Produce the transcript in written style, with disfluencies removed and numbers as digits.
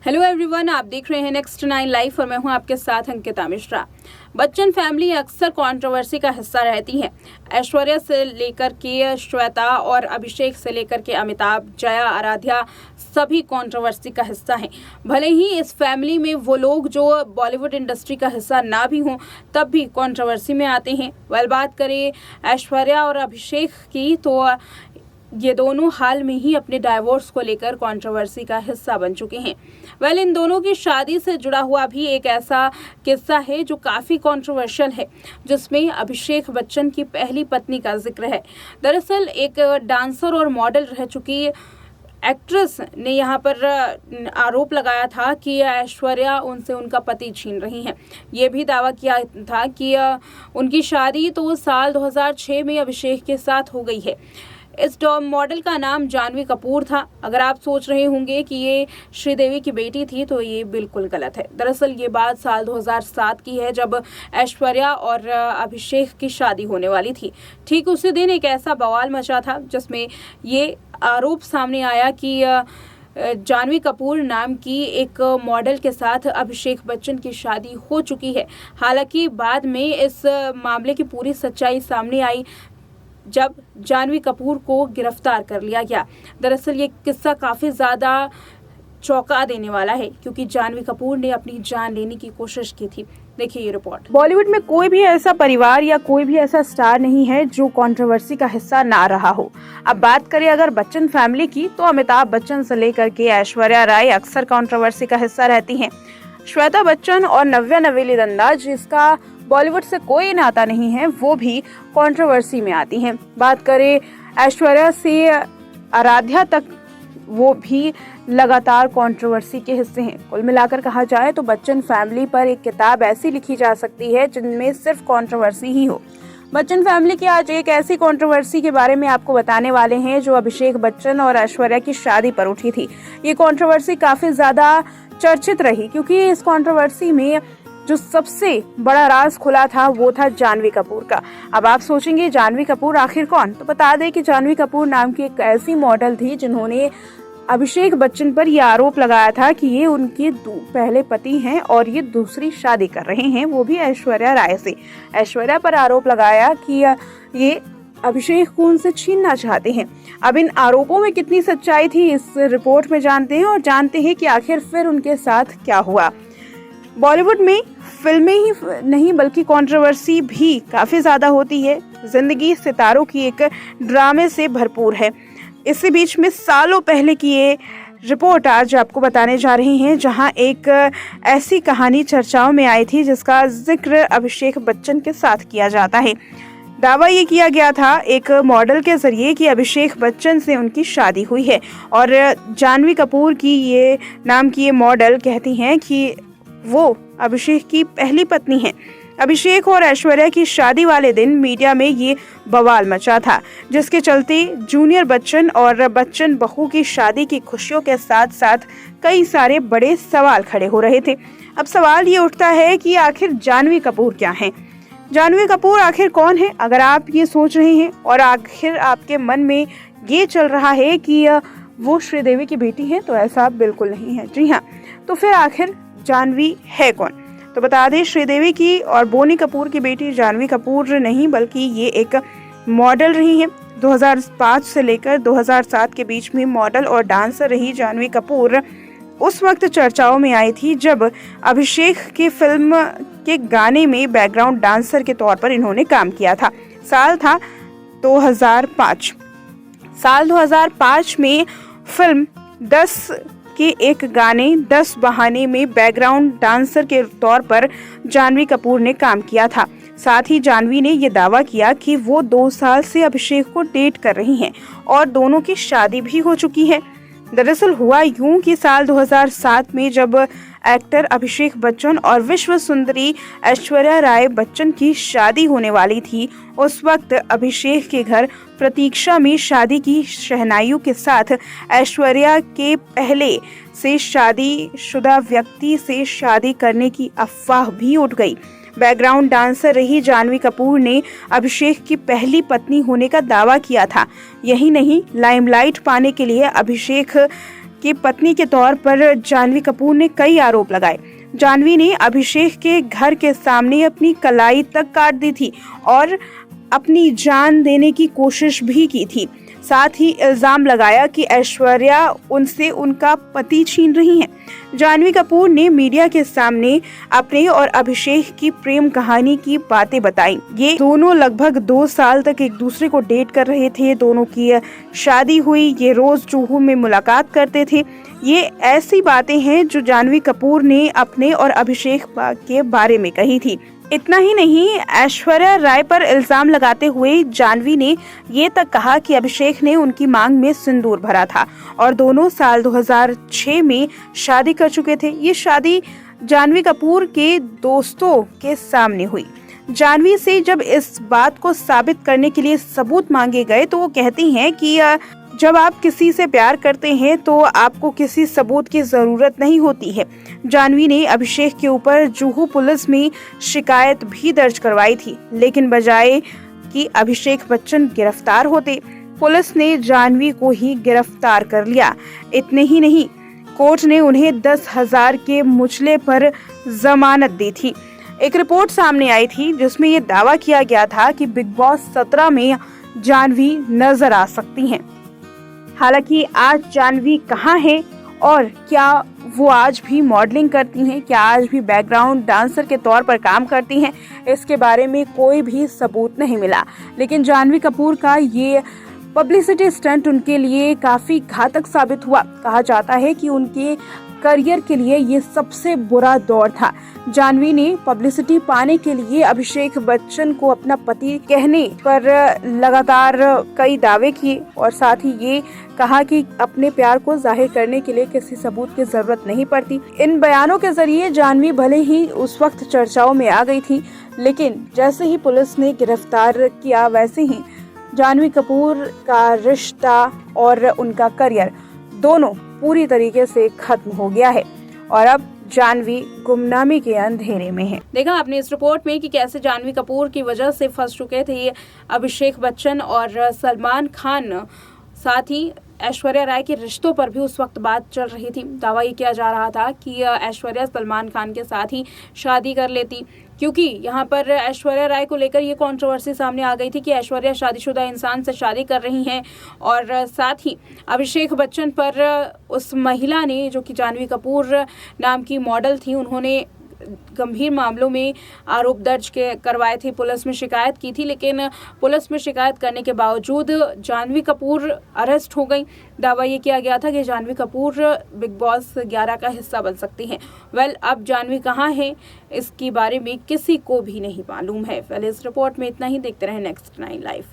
Hello everyone, आप देख रहे हैं नेक्स्ट 9 लाइफ और मैं हूं आपके साथ अंकिता मिश्रा। बच्चन फैमिली अक्सर कंट्रोवर्सी का हिस्सा रहती है। ऐश्वर्या से लेकर के श्वेता और अभिषेक से लेकर के अमिताभ, जया, आराध्या सभी कंट्रोवर्सी का हिस्सा हैं। भले ही इस फैमिली में वो लोग जो बॉलीवुड इंडस्ट्री का हिस्सा ना भी हों तब भी कंट्रोवर्सी में आते हैं। बात करें ऐश्वर्या और अभिषेक की तो ये दोनों हाल में ही अपने डाइवोर्स को लेकर कंट्रोवर्सी का हिस्सा बन चुके हैं। इन दोनों की शादी से जुड़ा हुआ भी एक ऐसा किस्सा है जो काफ़ी कंट्रोवर्शियल है, जिसमें अभिषेक बच्चन की पहली पत्नी का जिक्र है। दरअसल एक डांसर और मॉडल रह चुकी एक्ट्रेस ने यहाँ पर आरोप लगाया था कि ऐश्वर्या उनसे उनका पति छीन रही हैं। ये भी दावा किया था कि उनकी शादी तो साल 2006 में अभिषेक के साथ हो गई है। इस मॉडल का नाम जानवी कपूर था। अगर आप सोच रहे होंगे कि ये श्रीदेवी की बेटी थी तो ये बिल्कुल गलत है। दरअसल ये बात साल 2007 की है, जब ऐश्वर्या और अभिषेक की शादी होने वाली थी। ठीक उसी दिन एक ऐसा बवाल मचा था जिसमें ये आरोप सामने आया कि जानवी कपूर नाम की एक मॉडल के साथ अभिषेक बच्चन की शादी हो चुकी है। हालांकि बाद में इस मामले की पूरी सच्चाई सामने आई जब जानवी कपूर को गिरफ्तार कर लिया गया। दरअसल ये किस्सा काफ़ी ज़्यादा चौंका देने वाला है, क्योंकि जानवी कपूर ने अपनी जान लेने की कोशिश की थी। देखिए ये रिपोर्ट। बॉलीवुड में कोई भी ऐसा परिवार या कोई भी ऐसा स्टार नहीं है जो कंट्रोवर्सी का हिस्सा ना रहा हो। अब बात करें अगर बच्चन फैमिली की, तो अमिताभ बच्चन से लेकर के ऐश्वर्या राय अक्सर कंट्रोवर्सी का हिस्सा रहती हैं। श्वेता बच्चन और नव्या नवेली दंदा, जिसका बॉलीवुड से कोई नाता नहीं है, वो भी कंट्रोवर्सी में आती हैं। बात करें ऐश्वर्या से आराध्या तक, वो भी लगातार कंट्रोवर्सी के हिस्से हैं। कुल मिलाकर कहा जाए तो बच्चन फैमिली पर एक किताब ऐसी लिखी जा सकती है जिनमें सिर्फ कंट्रोवर्सी ही हो। बच्चन फैमिली की आज एक ऐसी कंट्रोवर्सी के बारे में आपको बताने वाले हैं जो अभिषेक बच्चन और ऐश्वर्या की शादी पर उठी थी। ये कंट्रोवर्सी काफी ज्यादा चर्चित रही, क्योंकि इस कंट्रोवर्सी में जो सबसे बड़ा राज खुला था वो था जानवी कपूर का। अब आप सोचेंगे जानवी कपूर आखिर कौन? तो बता दें कि जानवी कपूर नाम की एक ऐसी मॉडल थी जिन्होंने अभिषेक बच्चन पर यह आरोप लगाया था कि ये उनके पहले पति हैं और ये दूसरी शादी कर रहे हैं, वो भी ऐश्वर्या राय से। ऐश्वर्या पर आरोप लगाया कि ये अभिषेक को उनसे छीनना चाहते हैं। अब इन आरोपों में कितनी सच्चाई थी इस रिपोर्ट में जानते हैं, और जानते हैं कि आखिर फिर उनके साथ क्या हुआ। बॉलीवुड में फिल्में ही नहीं बल्कि कंट्रोवर्सी भी काफ़ी ज़्यादा होती है। जिंदगी सितारों की एक ड्रामे से भरपूर है। इसी बीच में सालों पहले की ये रिपोर्ट आज आपको बताने जा रही हैं, जहां एक ऐसी कहानी चर्चाओं में आई थी जिसका जिक्र अभिषेक बच्चन के साथ किया जाता है। दावा ये किया गया था एक मॉडल के जरिए कि अभिषेक बच्चन से उनकी शादी हुई है, और जानवी कपूर की ये नाम की ये मॉडल कहती हैं कि वो अभिषेक की पहली पत्नी हैं। अभिषेक और ऐश्वर्या की शादी वाले दिन मीडिया में ये बवाल मचा था, जिसके चलते जूनियर बच्चन और बच्चन बहू की शादी की खुशियों के साथ साथ कई सारे बड़े सवाल खड़े हो रहे थे। अब सवाल ये उठता है कि आखिर जानवी कपूर क्या हैं? जानवी कपूर आखिर कौन है? अगर आप ये सोच रहे हैं और आखिर आपके मन में ये चल रहा है कि वो श्रीदेवी की बेटी है, तो ऐसा बिल्कुल नहीं है। जी हाँ, तो फिर आखिर जानवी है कौन? तो बता दें, श्रीदेवी की और बोनी कपूर की बेटी जानवी कपूर नहीं बल्कि ये एक मॉडल रही हैं। 2005 से लेकर 2007 के बीच में मॉडल और डांसर रही जानवी कपूर उस वक्त चर्चाओं में आई थी जब अभिषेक की फिल्म के गाने में बैकग्राउंड डांसर के तौर पर इन्होंने काम किया था। साल था 2005। साल 2005 में फिल्म 10 के एक गाने 10 बहाने में बैकग्राउंड डांसर के तौर पर जानवी कपूर ने काम किया था। साथ ही जानवी ने यह दावा किया कि वो 2 साल से अभिषेक को डेट कर रही हैं और दोनों की शादी भी हो चुकी है। दरअसल हुआ यूं कि साल 2007 में जब एक्टर अभिषेक बच्चन और विश्व सुंदरी ऐश्वर्या राय बच्चन की शादी होने वाली थी, उस वक्त अभिषेक के घर प्रतीक्षा में शादी की शहनाइयों के साथ ऐश्वर्या के पहले से शादीशुदा व्यक्ति से शादी करने की अफवाह भी उठ गई। बैकग्राउंड डांसर रही जानवी कपूर ने अभिषेक की पहली पत्नी होने का दावा किया था। यही नहीं, लाइमलाइट पाने के लिए अभिषेक की पत्नी के तौर पर जाह्नवी कपूर ने कई आरोप लगाए। जाह्नवी ने अभिषेक के घर के सामने अपनी कलाई तक काट दी थी और अपनी जान देने की कोशिश भी की थी। साथ ही इल्जाम लगाया कि ऐश्वर्या उनसे उनका पति छीन रही हैं। जाह्नवी कपूर ने मीडिया के सामने अपने और अभिषेक की प्रेम कहानी की बातें बताई। ये दोनों लगभग 2 साल तक एक दूसरे को डेट कर रहे थे। दोनों की शादी हुई, ये रोज जुहू में मुलाकात करते थे। ये ऐसी बातें हैं जो जाह्नवी कपूर ने अपने और अभिषेक के बारे में कही थी। इतना ही नहीं, ऐश्वर्या राय पर इल्जाम लगाते हुए जाह्नवी ने ये तक कहा कि अभिषेक ने उनकी मांग में सिंदूर भरा था और दोनों साल 2006 में शादी कर चुके थे। ये शादी जाह्नवी कपूर के दोस्तों के सामने हुई। जाह्नवी से जब इस बात को साबित करने के लिए सबूत मांगे गए तो वो कहती हैं कि जब आप किसी से प्यार करते हैं तो आपको किसी सबूत की जरूरत नहीं होती है। जाह्नवी ने अभिषेक के ऊपर जुहू पुलिस में शिकायत भी दर्ज करवाई थी, लेकिन बजाय कि अभिषेक बच्चन गिरफ्तार होते, पुलिस ने जाह्नवी को ही गिरफ्तार कर लिया। इतने ही नहीं, कोर्ट ने उन्हें 10,000 के मुचले पर जमानत दी थी। एक रिपोर्ट सामने आई थी जिसमें ये दावा किया गया था कि बिग बॉस 17 में जाह्नवी नजर आ सकती हैं। हालांकि आज जाह्नवी कहाँ है और क्या वो आज भी मॉडलिंग करती हैं, क्या आज भी बैकग्राउंड डांसर के तौर पर काम करती हैं, इसके बारे में कोई भी सबूत नहीं मिला। लेकिन जाह्नवी कपूर का ये पब्लिसिटी स्टंट उनके लिए काफी घातक साबित हुआ। कहा जाता है कि उनके करियर के लिए ये सबसे बुरा दौर था। जाह्नवी ने पब्लिसिटी पाने के लिए अभिषेक बच्चन को अपना पति कहने पर लगातार कई दावे किए और साथ ही ये कहा कि अपने प्यार को जाहिर करने के लिए किसी सबूत की जरूरत नहीं पड़ती। इन बयानों के जरिए जाह्नवी भले ही उस वक्त चर्चाओं में आ गई थी, लेकिन जैसे ही पुलिस ने गिरफ्तार किया वैसे ही जाह्नवी कपूर का रिश्ता और उनका करियर दोनों पूरी तरीके से खत्म हो गया है और अब जाह्नवी गुमनामी के अंधेरे में है। देखा आपने इस रिपोर्ट में कि कैसे जाह्नवी कपूर की वजह से फंस चुके थे अभिषेक बच्चन और सलमान खान। साथ ही ऐश्वर्या राय के रिश्तों पर भी उस वक्त बात चल रही थी। दावा ये किया जा रहा था कि ऐश्वर्या सलमान खान के साथ ही शादी कर लेती, क्योंकि यहाँ पर ऐश्वर्या राय को लेकर ये कंट्रोवर्सी सामने आ गई थी कि ऐश्वर्या शादीशुदा इंसान से शादी कर रही हैं और साथ ही अभिषेक बच्चन पर उस महिला ने, जो कि जाह्नवी कपूर नाम की मॉडल थी, उन्होंने गंभीर मामलों में आरोप दर्ज करवाए थे, पुलिस में शिकायत की थी। लेकिन पुलिस में शिकायत करने के बावजूद जाह्नवी कपूर अरेस्ट हो गई। दावा ये किया गया था कि जाह्नवी कपूर बिग बॉस 11 का हिस्सा बन सकती हैं। अब जाह्नवी कहाँ है, इसके बारे में किसी को भी नहीं मालूम है। इस रिपोर्ट में इतना ही। देखते रहें नेक्स्ट 9 लाइव।